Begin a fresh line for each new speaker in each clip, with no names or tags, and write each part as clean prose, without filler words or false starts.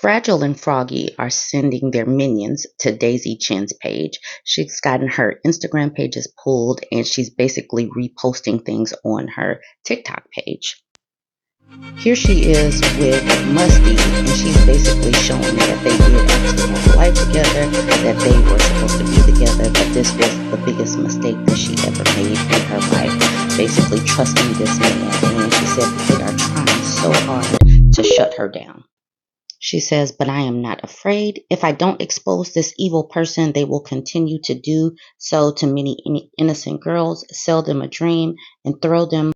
Fragile and Froggy are sending their minions to Daisy Chen's page. She's gotten her Instagram pages pulled and she's basically reposting things on her TikTok page. Here she is with Musty, and she's basically showing that they did actually have a life together, that they were supposed to be together, but this was the biggest mistake that she ever made in her life, basically trusting this man. And she said that they are trying so hard to shut her down. She says, but I am not afraid. If I don't expose this evil person, they will continue to do so to many innocent girls, sell them a dream, and throw them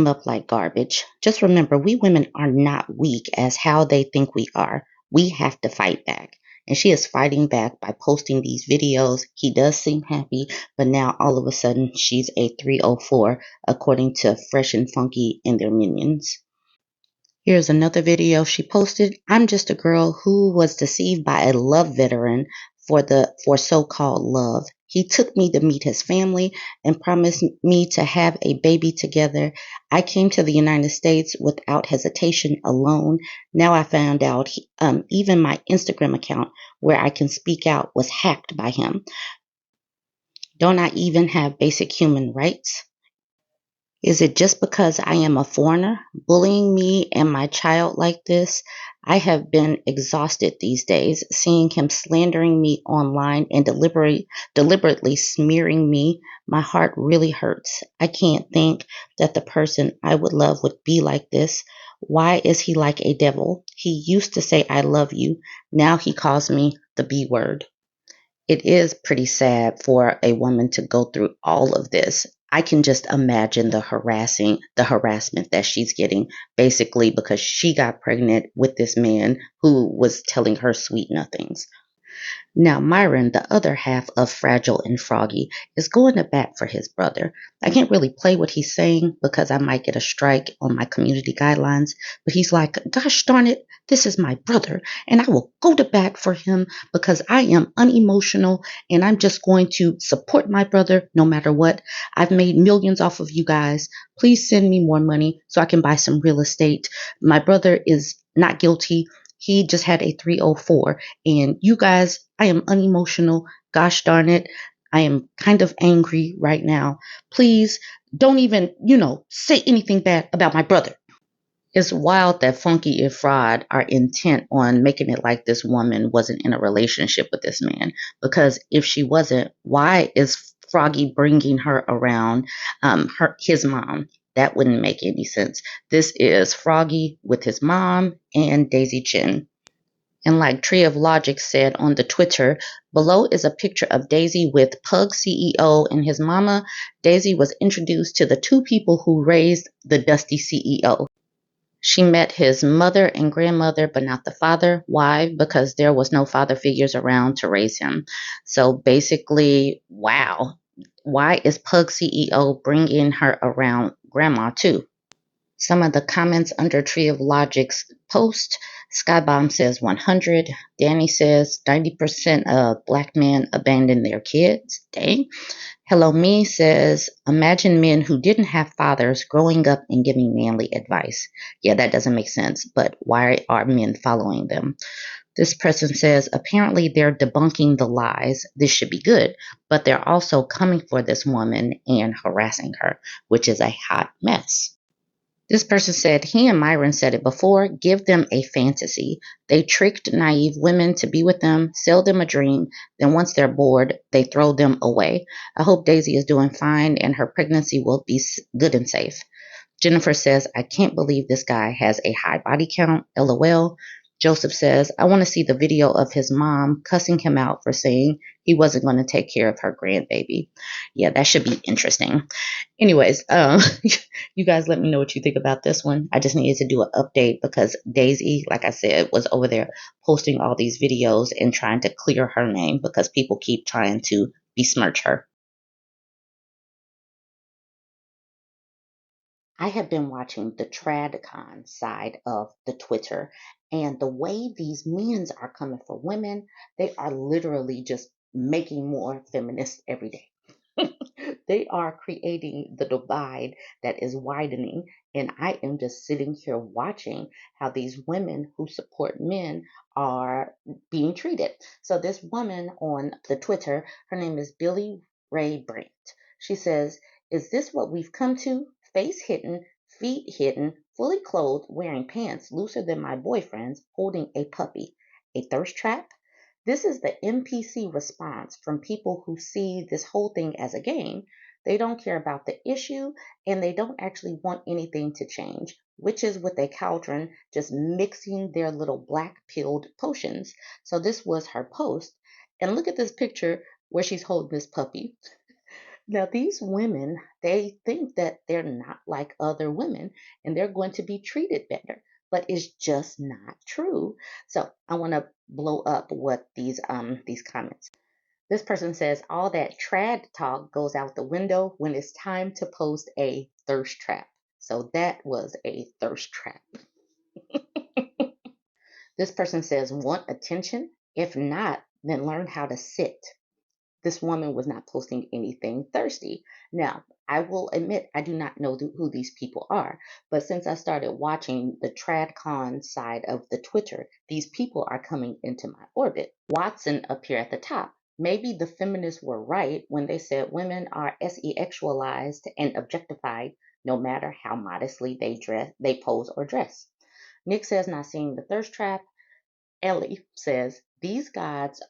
up like garbage. Just remember, we women are not weak as how they think we are. We have to fight back. And she is fighting back by posting these videos. He does seem happy, but now all of a sudden she's a 304, according to Fresh and Funky and their minions. Here's another video she posted. I'm just a girl who was deceived by a love veteran for so-called love. He took me to meet his family and promised me to have a baby together. I came to the United States without hesitation alone. Now I found out even my Instagram account where I can speak out was hacked by him. Don't I even have basic human rights? Is it just because I am a foreigner bullying me and my child like this? I have been exhausted these days, seeing him slandering me online and deliberately smearing me. My heart really hurts. I can't think that the person I would love would be like this. Why is he like a devil? He used to say, I love you. Now he calls me the B word. It is pretty sad for a woman to go through all of this. I can just imagine the harassment that she's getting, basically because she got pregnant with this man who was telling her sweet nothings. Now, Myron, the other half of Fragile and Froggy, is going to bat for his brother. I can't really play what he's saying because I might get a strike on my community guidelines, but he's like, gosh darn it, this is my brother, and I will go to bat for him because I am unemotional and I'm just going to support my brother no matter what. I've made millions off of you guys. Please send me more money so I can buy some real estate. My brother is not guilty. He just had a 304. And you guys, I am unemotional. Gosh darn it. I am kind of angry right now. Please don't even, say anything bad about my brother. It's wild that Funky and Fraud are intent on making it like this woman wasn't in a relationship with this man. Because if she wasn't, why is Froggy bringing her around his mom? That wouldn't make any sense. This is Froggy with his mom and Daisy Chen. And like Tree of Logic said on the Twitter, below is a picture of Daisy with Pug CEO and his mama. Daisy was introduced to the two people who raised the Dusty CEO. She met his mother and grandmother, but not the father. Why? Because there was no father figures around to raise him. So basically, wow. Why is Pug CEO bringing her around grandma too? Some of the comments under Tree of Logic's post, Skybomb says 100. Danny says 90% of black men abandon their kids. Dang. Hello Me says, imagine men who didn't have fathers growing up and giving manly advice. Yeah, that doesn't make sense, but why are men following them? This person says, apparently they're debunking the lies. This should be good, but they're also coming for this woman and harassing her, which is a hot mess. This person said, he and Myron said it before, give them a fantasy. They tricked naive women to be with them, sell them a dream, then once they're bored, they throw them away. I hope Daisy is doing fine and her pregnancy will be good and safe. Jennifer says, I can't believe this guy has a high body count, LOL. Joseph says, I want to see the video of his mom cussing him out for saying he wasn't going to take care of her grandbaby. Yeah, that should be interesting. Anyways, you guys let me know what you think about this one. I just needed to do an update because Daisy, like I said, was over there posting all these videos and trying to clear her name because people keep trying to besmirch her. I have been watching the TradCon side of the Twitter, and the way these men are coming for women, they are literally just making more feminists every day. They are creating the divide that is widening. And I am just sitting here watching how these women who support men are being treated. So, this woman on the Twitter, her name is Billy Ray Brandt. She says, "Is this what we've come to? Face hidden, feet hidden, fully clothed, wearing pants looser than my boyfriend's, holding a puppy. A thirst trap?" This is the NPC response from people who see this whole thing as a game. They don't care about the issue and they don't actually want anything to change. Witches with a cauldron just mixing their little black pilled potions. So this was her post. And look at this picture where she's holding this puppy. Now, these women, they think that they're not like other women and they're going to be treated better, but it's just not true. So I want to blow up what these comments. This person says all that trad talk goes out the window when it's time to post a thirst trap. So that was a thirst trap. This person says want attention? If not, then learn how to sit. This woman was not posting anything thirsty. Now, I will admit I do not know who these people are, but since I started watching the TradCon side of the Twitter, these people are coming into my orbit. Watson up here at the top. Maybe the feminists were right when they said women are sexualized and objectified no matter how modestly they pose or dress. Nick says not seeing the thirst trap. Ellie says these guys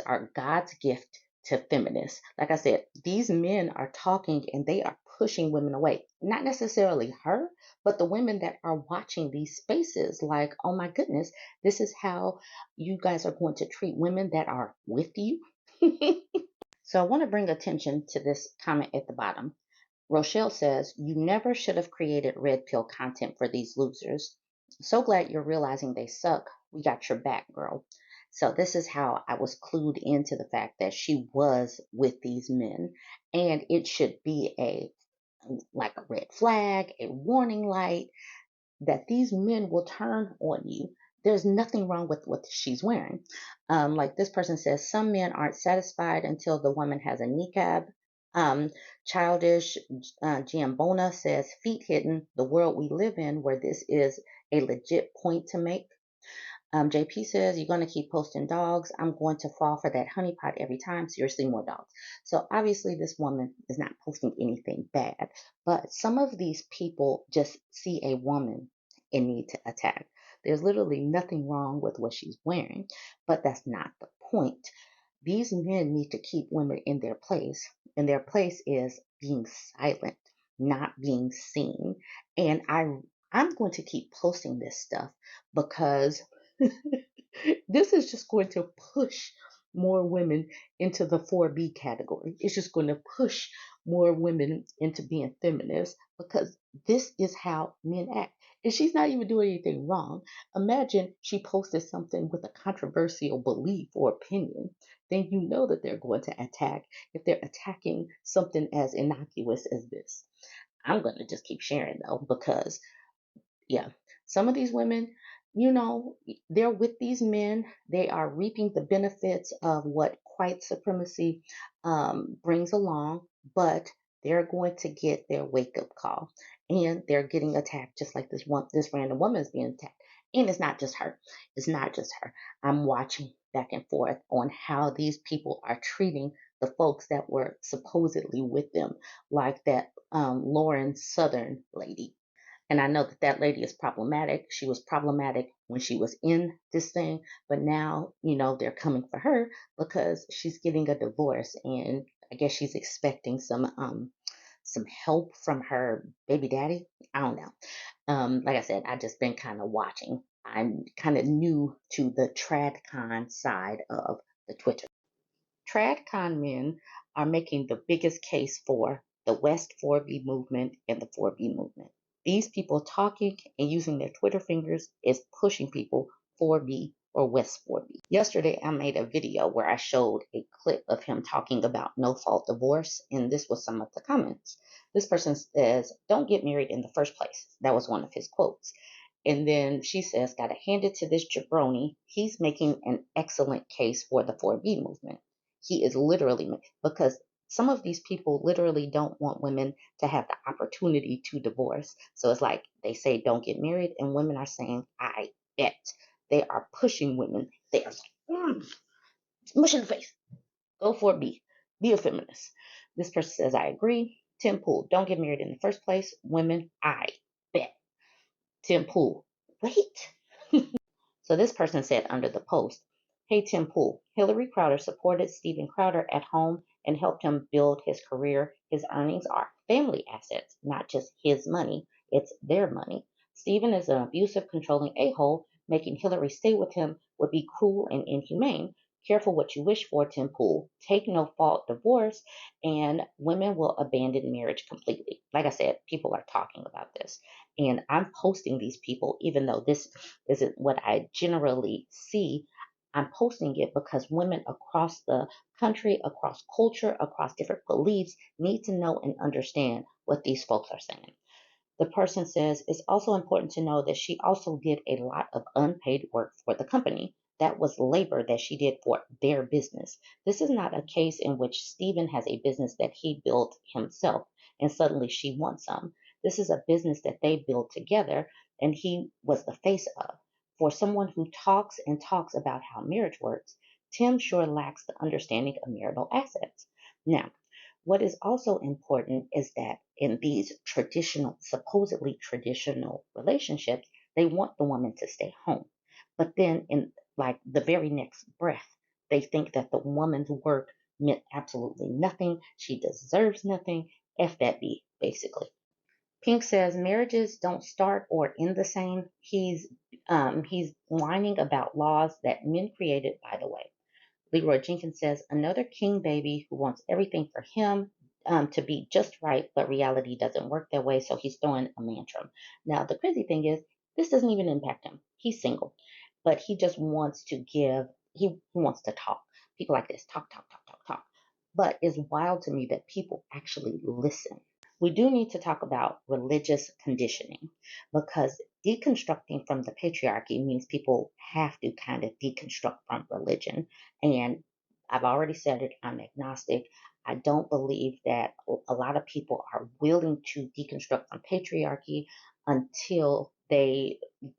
are God's gift to feminists. Like I said, these men are talking and they are pushing women away. Not necessarily her, but the women that are watching these spaces. Like, oh my goodness, this is how you guys are going to treat women that are with you. So I want to bring attention to this comment at the bottom. Rochelle says, "You never should have created red pill content for these losers. So glad you're realizing they suck. We got your back, girl." So this is how I was clued into the fact that she was with these men. And it should be like a red flag, a warning light that these men will turn on you. There's nothing wrong with what she's wearing. Like this person says, some men aren't satisfied until the woman has a niqab. Um, Childish Giambona says, feet hidden, the world we live in where this is a legit point to make. JP says, you're going to keep posting dogs. I'm going to fall for that honeypot every time. Seriously, more dogs. So obviously this woman is not posting anything bad, but some of these people just see a woman and need to attack. There's literally nothing wrong with what she's wearing, but that's not the point. These men need to keep women in their place, and their place is being silent, not being seen. And I'm going to keep posting this stuff because this is just going to push more women into the 4B category. It's just going to push more women into being feminists because this is how men act. And she's not even doing anything wrong. Imagine she posted something with a controversial belief or opinion. Then you know that they're going to attack if they're attacking something as innocuous as this. I'm going to just keep sharing though because yeah, some of these women, they're with these men. They are reaping the benefits of what white supremacy brings along, but they're going to get their wake up call, and they're getting attacked just like this random woman is being attacked. And it's not just her. It's not just her. I'm watching back and forth on how these people are treating the folks that were supposedly with them, like that Lauren Southern lady. And I know that that lady is problematic. She was problematic when she was in this thing, but now, they're coming for her because she's getting a divorce and I guess she's expecting some help from her baby daddy. I don't know. Like I said, I just been kind of watching. I'm kind of new to the TradCon side of the Twitter. TradCon men are making the biggest case for the West 4B movement and the 4B movement. These people talking and using their Twitter fingers is pushing people 4B or West 4B. Yesterday, I made a video where I showed a clip of him talking about no fault divorce, and this was some of the comments. This person says, "Don't get married in the first place." That was one of his quotes. And then she says, "Gotta hand it to this jabroni. He's making an excellent case for the 4B movement." He is literally, because Some of these people literally don't want women to have the opportunity to divorce. So it's like they say don't get married, and women are saying, I bet. They are pushing women. They are mush in the face. Go for it, be a feminist. This person says, I agree. Tim Pool, don't get married in the first place. Women, I bet. Tim Pool, wait. So this person said under the post, hey Tim Pool, Hillary Crowder supported Steven Crowder at home and helped him build his career. His earnings are family assets, not just his money. It's their money. Steven is an abusive, controlling a-hole. Making Hillary stay with him would be cruel and inhumane. Careful what you wish for, Tim Pool. Take no fault divorce, and women will abandon marriage completely. Like I said, people are talking about this. And I'm posting these people, even though this isn't what I generally see. I'm posting it because women across the country, across culture, across different beliefs need to know and understand what these folks are saying. The person says it's also important to know that she also did a lot of unpaid work for the company. That was labor that she did for their business. This is not a case in which Stephen has a business that he built himself and suddenly she wants some. This is a business that they built together and he was the face of. For someone who talks and talks about how marriage works, Tim sure lacks the understanding of marital assets. Now, what is also important is that in these traditional, supposedly traditional relationships, they want the woman to stay home. But then in like the very next breath, they think that the woman's work meant absolutely nothing. She deserves nothing. F that B, basically. Pink says marriages don't start or end the same. He's whining about laws that men created, by the way. Leroy Jenkins says, another king baby who wants everything for him to be just right, but reality doesn't work that way, so he's throwing a tantrum. Now, the crazy thing is, this doesn't even impact him. He's single, but he just wants to he wants to talk. People like this, talk, talk, talk, talk, talk. But it's wild to me that people actually listen. We do need to talk about religious conditioning because deconstructing from the patriarchy means people have to kind of deconstruct from religion. And I've already said it, I'm agnostic. I don't believe that a lot of people are willing to deconstruct from patriarchy until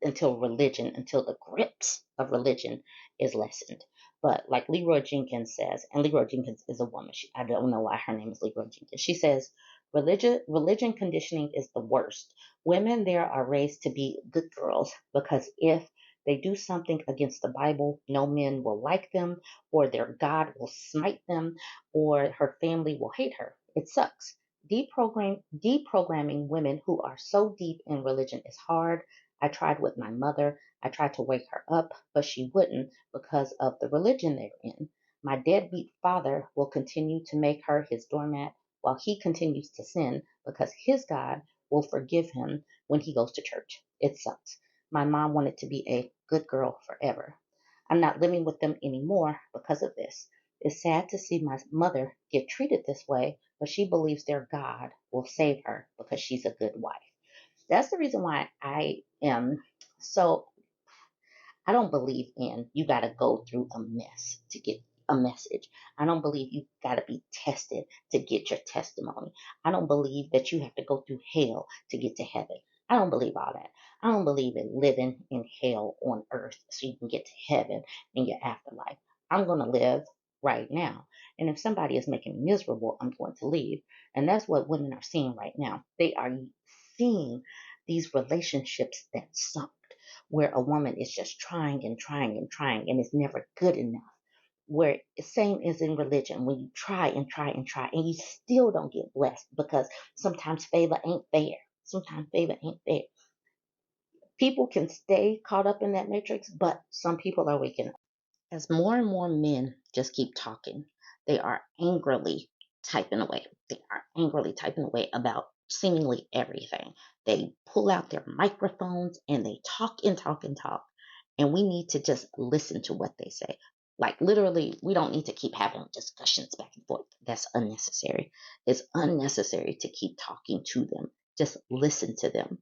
until the grips of religion is lessened. But like Leroy Jenkins says, and Leroy Jenkins is a woman. I don't know why her name is Leroy Jenkins. She says, religion conditioning is the worst. Women there are raised to be good girls because if they do something against the Bible, no men will like them, or their God will smite them, or her family will hate her. It sucks. Deprogramming women who are so deep in religion is hard. I tried with my mother. I tried to wake her up, but she wouldn't because of the religion they're in. My deadbeat father will continue to make her his doormat while he continues to sin because his God will forgive him when he goes to church. It sucks. My mom wanted to be a good girl forever. I'm not living with them anymore because of this. It's sad to see my mother get treated this way, but she believes their God will save her because she's a good wife. That's the reason why I am so, I don't believe in you got to go through a mess to get a message. I don't believe you got to be tested to get your testimony. I don't believe that you have to go through hell to get to heaven. I don't believe all that. I don't believe in living in hell on earth so you can get to heaven in your afterlife. I'm going to live right now. And if somebody is making me miserable, I'm going to leave. And that's what women are seeing right now. They are seeing these relationships that suck where a woman is just trying and trying and trying and it's never good enough. Where same as in religion, when you try and try and try and you still don't get blessed because sometimes favor ain't there. Sometimes favor ain't there. People can stay caught up in that matrix, but some people are waking up. As more and more men just keep talking, they are angrily typing away. They are angrily typing away about seemingly everything. They pull out their microphones and they talk and talk and talk. And we need to just listen to what they say. Like literally, we don't need to keep having discussions back and forth. That's unnecessary. It's unnecessary to keep talking to them. Just listen to them.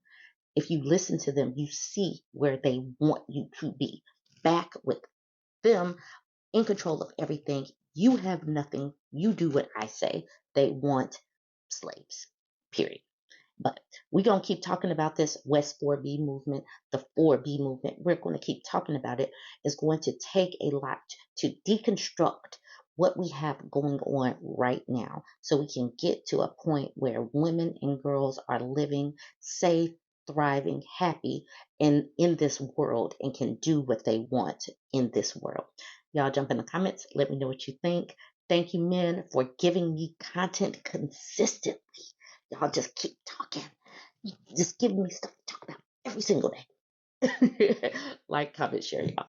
If you listen to them, you see where they want you to be. Back with them in control of everything. You have nothing. You do what I say. They want slaves, period. But we're going to keep talking about this West 4B movement, the 4B movement. We're going to keep talking about it. It's going to take a lot to deconstruct what we have going on right now so we can get to a point where women and girls are living safe, thriving, happy in this world and can do what they want in this world. Y'all jump in the comments. Let me know what you think. Thank you, men, for giving me content consistently. Y'all just keep talking. Just give me stuff to talk about every single day. Like, comment, share, y'all.